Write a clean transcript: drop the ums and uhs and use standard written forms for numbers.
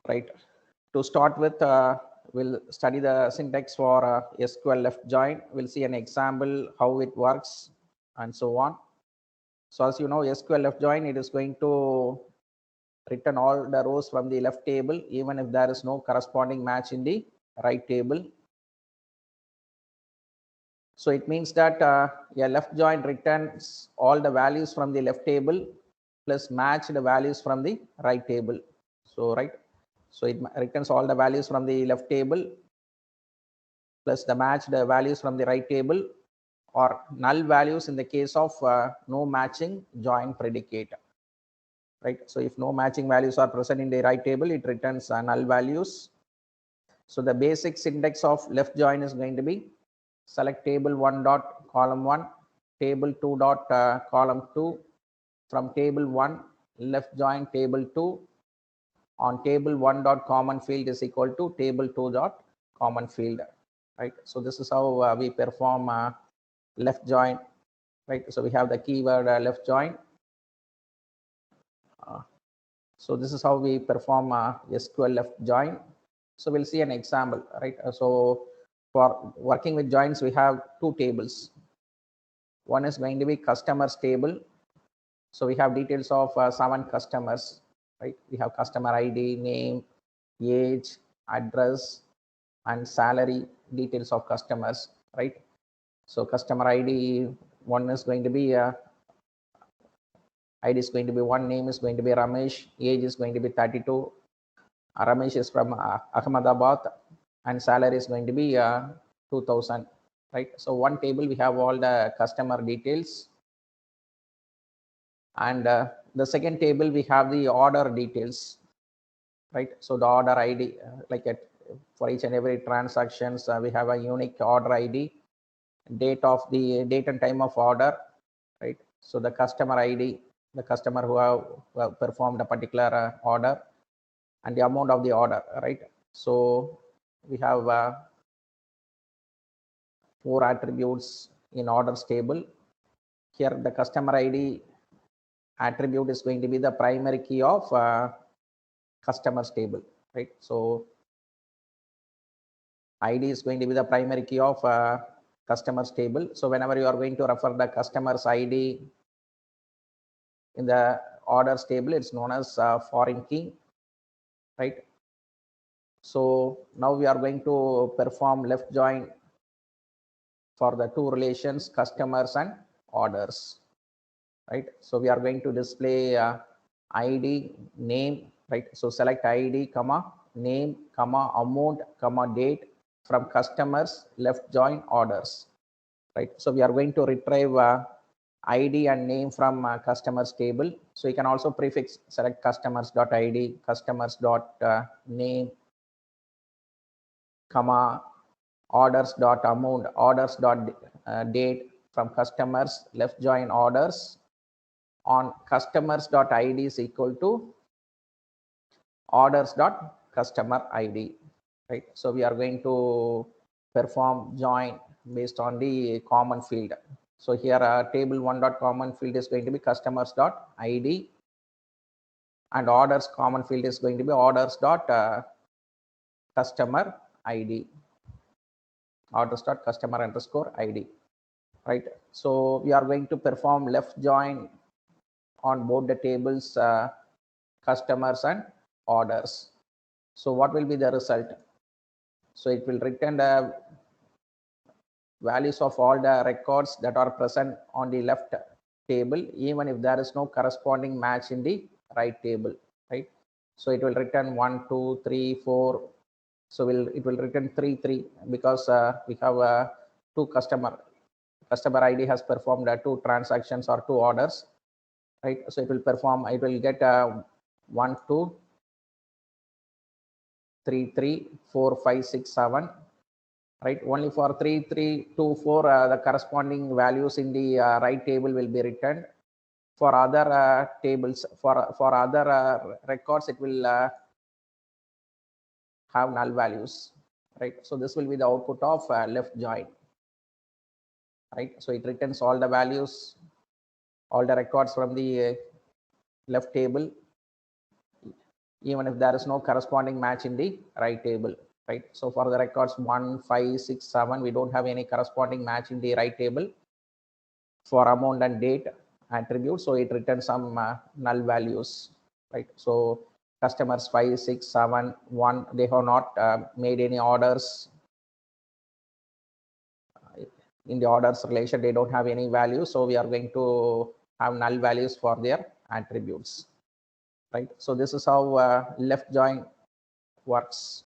right? To start with, we'll study the syntax for SQL left join. We'll see an example how it works and so on. So as you know, SQL left join, it is going to return all the rows from the left table even if there is no corresponding match in the right table. So it means that a left join returns all the values from the left table plus match the values from the right table. So so it returns all the values from the left table plus the matched values from the right table, or null values in the case of no matching join predicate. Right. So if no matching values are present in the right table, it returns null values. So the basic syntax of left join is going to be select table 1 dot column 1, table 2 dot column 2, from table 1 left join table 2 on table 1 dot common field is equal to table 2 dot common field, right? So this is how we perform left join, right? So we have the keyword left join. So this is how we perform SQL left join. So we'll see an example, right? So for working with joins, we have two tables. One is going to be customers table. So we have details of 7 customers, right? We have customer ID, name, age, address, and salary details of customers, right? So customer ID, one is going to be ID is going to be 1, name is going to be Ramesh, age is going to be 32. Ramesh is from Ahmedabad, and salary is going to be 2000, right? So one table we have all the customer details, and the second table we have the order details, right? So the order ID, for each and every transactions, we have a unique order ID, date and time of order, right? So the customer ID, the customer who have performed a particular order, and the amount of the order, right? So we have 4 attributes in orders table. Here the customer ID attribute is going to be the primary key of customers table, right? So ID is going to be the primary key of customers table. So whenever you are going to refer the customer's ID in the orders table, it's known as foreign key, right? So now we are going to perform left join for the two relations, customers and orders, right? So we are going to display ID, name, right? So select ID, comma, name, comma, amount, comma, date from customers, left join orders, right? So we are going to retrieve ID and name from customers table. So you can also prefix select customers.id, customers.name, comma, orders.amount, orders.date from customers, left join orders on customers.id is equal to orders.customer ID, right? So we are going to perform join based on the common field. So here table 1 dot common field is going to be customers.id, and orders common field is going to be orders.customer ID, orders.customer underscore ID, right? So we are going to perform left join on both the tables, customers and orders. So what will be the result? So it will return the values of all the records that are present on the left table, even if there is no corresponding match in the right table, right? So it will return 1, 2, 3, 4. So it will return 3, 3 because we have two customer ID has performed 2 transactions or 2 orders, right? So it will get 1, 2, 3, 3, 4, 5, 6, 7, right? Only for 3, 3, 2, 4, the corresponding values in the right table will be returned. For other tables, for other records, it will have null values, right? So this will be the output of left join, right? So it returns all the values, all the records from the left table, even if there is no corresponding match in the right table, right? So for the records 1, 5, 6, 7, we don't have any corresponding match in the right table for amount and date attribute, so it returns some null values, right? So customers 5, 6, 7, 1, they have not made any orders in the orders relation, they don't have any value, so we are going to have null values for their attributes, right? So this is how left join works.